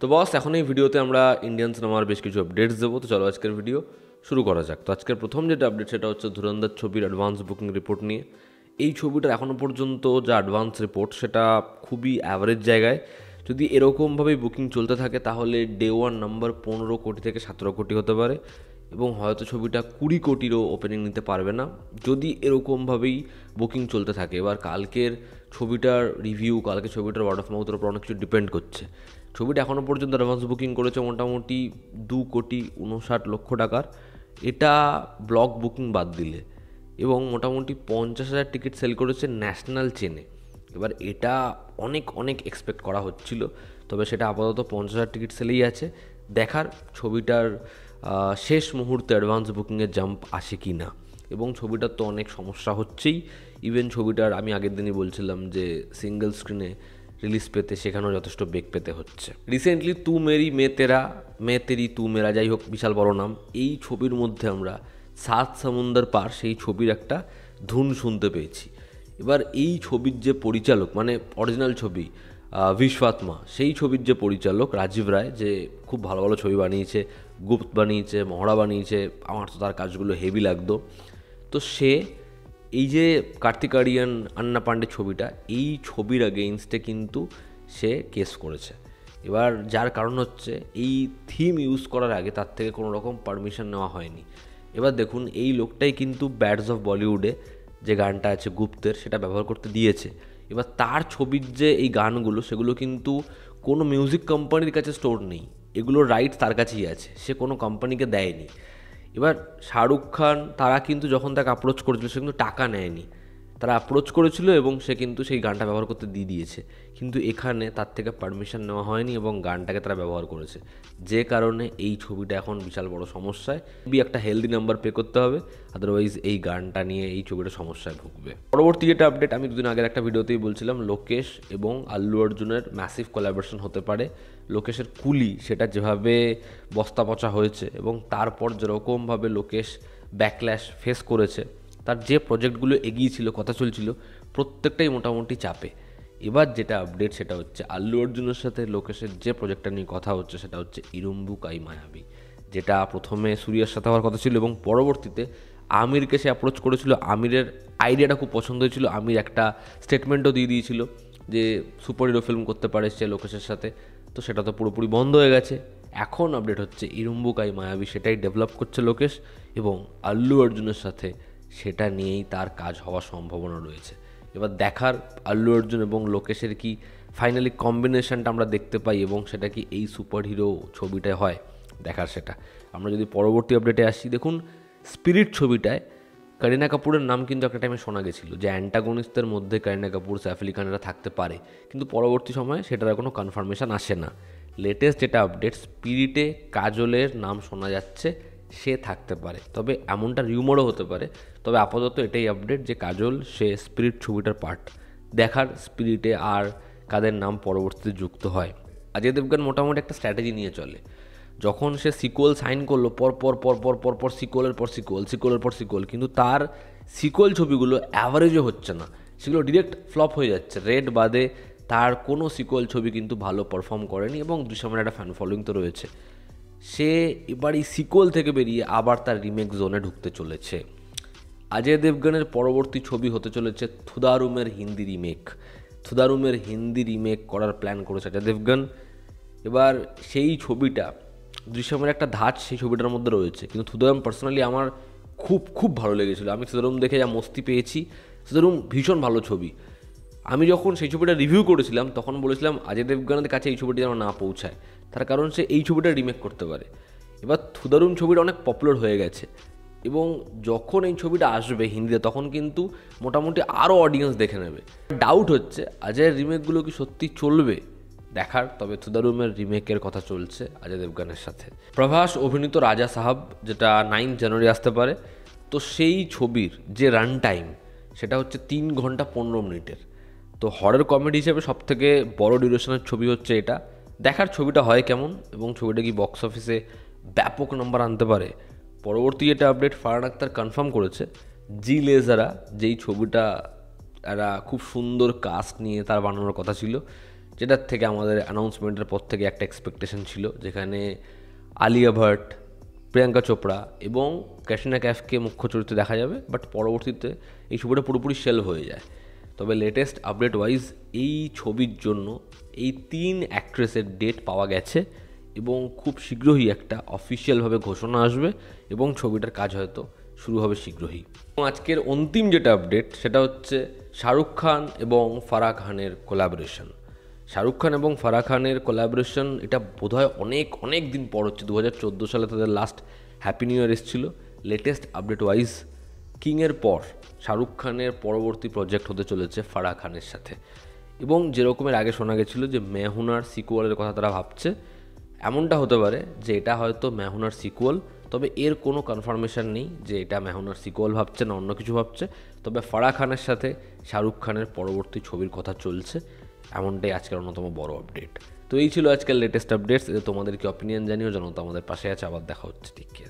তো বস, এখন এই ভিডিওতে আমরা ইন্ডিয়ান সিনেমার বেশ কিছু আপডেটস দেবো। তো চলো আজকের ভিডিও শুরু করা যাক। তো আজকের প্রথম যেটা আপডেট সেটা হচ্ছে ধুরন্ধর ছবির অ্যাডভান্স বুকিং রিপোর্ট নিয়ে। এই ছবিটার এখনও পর্যন্ত যা অ্যাডভান্স রিপোর্ট সেটা খুবই অ্যাভারেজ জায়গায়। যদি এরকমভাবেই বুকিং চলতে থাকে তাহলে ডে ওয়ান নাম্বার 15 কোটি থেকে 17 কোটি হতে পারে এবং হয়তো ছবিটা 20 কোটিরও ওপেনিং নিতে পারবে না যদি এরকমভাবেই বুকিং চলতে থাকে। এবার কালকের ছবিটার রিভিউ, কালকে ছবিটার ওয়ার্ড অফ মাউথের উপর অনেক কিছু ডিপেন্ড করছে। ছবিটা এখনও পর্যন্ত অ্যাডভান্স বুকিং করেছে মোটামুটি 2,59,00,000 টাকার, এটা ব্লক বুকিং বাদ দিলে, এবং মোটামুটি 50,000 টিকিট সেল করেছে ন্যাশনাল চেনে। এবার এটা অনেক অনেক এক্সপেক্ট করা হচ্ছিল, তবে সেটা আপাতত 50,000 টিকিট সেলেই আছে। দেখার ছবিটার শেষ মুহূর্তে অ্যাডভান্স বুকিংয়ের জাম্প আসে কি না। এবং ছবিটার তো অনেক সমস্যা হচ্ছেই। ইভেন ছবিটার আমি আগের দিনই বলছিলাম যে সিঙ্গেল স্ক্রিনে রিলিজ পেতে সেখানেও যথেষ্ট বেগ পেতে হচ্ছে। রিসেন্টলি তু মেরি মে তেরি তু মেরা, যাই হোক বিশাল বড় নাম, এই ছবির মধ্যে আমরা সাত সমুন্দর পার সেই ছবির একটা ধুন শুনতে পেয়েছি। এবার এই ছবির যে পরিচালক, মানে অরিজিনাল ছবি বিশ্বআত্মা, সেই ছবির যে পরিচালক রাজীব রায়, যে খুব ভালো ভালো ছবি বানিয়েছে, গুপ্ত বানিয়েছে, মহড়া বানিয়েছে, আমার তো তার কাজগুলো হেভি লাগতো। তো সে এই যে কার্তিক আরিয়ান আন্না পান্ডে ছবিটা, এই ছবির আগেইনস্টে কিন্তু সে কেস করেছে। এবার যার কারণ হচ্ছে এই থিম ইউজ করার আগে তার থেকে কোনো রকম পারমিশন নেওয়া হয়নি। এবার দেখুন, এই লোকটাই কিন্তু ব্যাডস অফ বলিউডে যে গানটা আছে গুপ্তের, সেটা ব্যবহার করতে দিয়েছে। এবার তার ছবির যে এই গানগুলো, সেগুলো কিন্তু কোনো মিউজিক কোম্পানির কাছে স্টোর নেই, এগুলোর রাইট তার কাছেই আছে, সে কোনো কোম্পানিকে দেয়নি। এবার শাহরুখ খান তারা কিন্তু যখন তাকে অ্যাপ্রোচ করেছিল সে কিন্তু টাকা নেয়নি, তারা অ্যাপ্রোচ করেছিল এবং সে কিন্তু সেই গানটা ব্যবহার করতে দিয়ে দিয়েছে। কিন্তু এখানে তার থেকে পারমিশন নেওয়া হয়নি এবং গানটাকে তারা ব্যবহার করেছে, যে কারণে এই ছবিটা এখন বিশাল বড় সমস্যায়। একটা হেলদি নাম্বার পে করতে হবে, আদারওয়াইজ এই গানটা নিয়ে এই ছবিটা সমস্যায় ভুগবে। পরবর্তী যেটা আপডেট, আমি দুদিন আগের একটা ভিডিওতেই বলছিলাম লোকেশ এবং আল্লু অর্জুনের ম্যাসিভ কোলাবোরেশন হতে পারে। লোকেশের কুলি সেটা যেভাবে বস্তা পচা হয়েছে এবং তারপর যেরকমভাবে লোকেশ ব্যাকল্যাশ ফেস করেছে, তার যে প্রজেক্টগুলো এগিয়েছিল, কথা চলছিল, প্রত্যেকটাই মোটামুটি চাপে। এবার যেটা আপডেট সেটা হচ্ছে আল্লু অর্জুনের সাথে লোকেশের যে প্রজেক্টটা নিয়ে কথা হচ্ছে সেটা হচ্ছে ইরুম্বু কাই মায়াবী, যেটা প্রথমে সূর্যার সাথে হওয়ার কথা ছিল এবং পরবর্তীতে আমিরকে সে অ্যাপ্রোচ করেছিল। আমিরের আইডিয়াটা খুব পছন্দ হয়েছিল, আমির একটা স্টেটমেন্টও দিয়ে দিয়েছিল যে সুপার হিরো ফিল্ম করতে পারে সে লোকেশের সাথে। তো সেটা তো পুরোপুরি বন্ধ হয়ে গেছে। এখন আপডেট হচ্ছে ইরুম্বু কাই মায়াবী সেটাই ডেভেলপ করছে লোকেশ, এবং আল্লু অর্জুনের সাথে সেটা নিয়েই তার কাজ হওয়ার সম্ভাবনা রয়েছে। এবার দেখার আল্লু অর্জুন এবং লোকেশের কি ফাইনালি কম্বিনেশনটা আমরা দেখতে পাই এবং সেটা কি এই সুপার হিরো ছবিটায় হয়, দেখার সেটা। আমরা যদি পরবর্তী আপডেটে আসি, দেখুন স্পিরিট ছবিটায় করিনা কাপুরের নাম কিন্তু একটা টাইমে শোনা গেছিলো যে অ্যান্টাগনিস্টদের মধ্যে করিনা কাপুর, সাইফ আলি খানেরা থাকতে পারে, কিন্তু পরবর্তী সময়ে সেটার কোনো কনফার্মেশন আসে না। লেটেস্ট যেটা আপডেট, স্পিরিটে কাজলের নাম শোনা যাচ্ছে, সে থাকতে পারে, তবে এমনটা রিউমারও হতে পারে। তবে আপাতত এটাই আপডেট যে কাজল সে স্পিরিট ছবিটার পার্ট। দেখার স্পিরিটে আর কাদের নাম পরবর্তীতে যুক্ত হয়। অজয় দেবগন মোটামুটি একটা স্ট্র্যাটেজি নিয়ে চলে, যখন সে সিকুয়েল সাইন করলো পর পর পর পর পর পর সিকুয়েলের পর সিকুয়েল, কিন্তু তার সিকুয়েল ছবিগুলো অ্যাভারেজও হচ্ছে না, সেগুলো ডিরেক্ট ফ্লপ হয়ে যাচ্ছে। রেড বাদে তার কোনো সিকুয়েল ছবি কিন্তু ভালো পারফর্ম করেনি এবং দুঃসময় একটা ফ্যান ফলোয়িং তো রয়েছে। সে এবার এই সিকুয়েল থেকে বেরিয়ে আবার তার রিমেক জোনে ঢুকতে চলেছে। অজয় দেবগনের পরবর্তী ছবি হতে চলেছে থুদারুমের হিন্দি রিমেক করার প্ল্যান করেছে অজয় দেবগন। এবার সেই ছবিটা দৃশ্যমের একটা ধাঁচ সেই ছবিটার মধ্যে রয়েছে, কিন্তু থুদারুম পার্সোনালি আমার খুব খুব ভালো লেগেছিলো। আমি থুদারুম দেখে যা মস্তি পেয়েছি, থুদারুম ভীষণ ভালো ছবি। আমি যখন সেই ছবিটা রিভিউ করেছিলাম তখন বলেছিলাম অজয় দেবগনের কাছে এই ছবিটি যেন না পৌঁছায়, তার কারণ সে এই ছবিটা রিমেক করতে পারে। এবার থুদারুম ছবিটা অনেক পপুলার হয়ে গেছে এবং যখন এই ছবিটা আসবে হিন্দিতে তখন কিন্তু মোটামুটি আরও অডিয়েন্স দেখে নেবে। ডাউট হচ্ছে অজয়ের রিমেকগুলো কি সত্যি চলবে, দেখার। তবে থুদারুমের রিমেকের কথা চলছে অজয় দেবগনের সাথে। প্রভাস অভিনীত রাজা সাহাব, যেটা 9 জানুয়ারি আসতে পারে, তো সেই ছবির যে রান টাইম সেটা হচ্ছে 3 ঘন্টা 15 মিনিটের। তো হরর কমেডি হিসেবে সবথেকে বড় ডিউরেশনের ছবি হচ্ছে এটা। দেখার ছবিটা হয় কেমন এবং ছবিটা কি বক্স অফিসে ব্যাপক নাম্বার আনতে পারে। পরবর্তী এটা আপডেট, ফারহান আখতার কনফার্ম করেছে জি লেজারা, যেই ছবিটা একটা খুব সুন্দর কাস্ট নিয়ে তার বানানোর কথা ছিল, যেটার থেকে আমাদের অ্যানাউন্সমেন্টের পর থেকে একটা এক্সপেকটেশন ছিল, যেখানে আলিয়া ভাট, প্রিয়াঙ্কা চোপড়া এবং ক্যাটরিনা ক্যাফকে মুখ্য চরিত্রে দেখা যাবে, বাট পরবর্তীতে এই ছবিটা পুরোপুরি শেলভ হয়ে যায়। তবে লেটেস্ট আপডেট ওয়াইজ এই ছবির জন্য এই 3 অ্যাক্ট্রেসের ডেট পাওয়া গেছে এবং খুব শীঘ্রই একটা অফিসিয়ালভাবে ঘোষণা আসবে এবং ছবিটার কাজ হয়তো শুরু হবে শীঘ্রই। এবং আজকের অন্তিম যেটা আপডেট সেটা হচ্ছে শাহরুখ খান এবং ফারাহ খানের কোলাবোরেশন। শাহরুখ খান এবং ফারাহ খানের কোলাবোরেশন এটা বোধহয় অনেক দিন পর হচ্ছে। 2014 সালে তাদের লাস্ট হ্যাপি নিউ ইয়ার এসেছিল। লেটেস্ট আপডেট ওয়াইজ কিংয়ের পর শাহরুখ খানের পরবর্তী প্রজেক্ট হতে চলেছে ফারাহ খানের সাথে। এবং যেরকমের আগে শোনা গেছিলো যে মেহুনার সিকুয়ালের কথা তারা ভাবছে, এমনটা হতে পারে যে এটা হয়তো মেহুনার সিকুয়াল, তবে এর কোনো কনফার্মেশন নেই যে এটা মেহুনার সিকুয়াল ভাবছে না অন্য কিছু ভাবছে। তবে ফারাহ খানের সাথে শাহরুখ খানের পরবর্তী ছবির কথা চলছে, এমনটাই আজকের অন্যতম বড় আপডেট। তো এই ছিল আজকের লেটেস্ট আপডেটস। তোমাদের কি অপিনিয়ন জানিও, জানো তো আমাদের পাশে আছে। আবার দেখা হচ্ছে, টেক কেয়ার।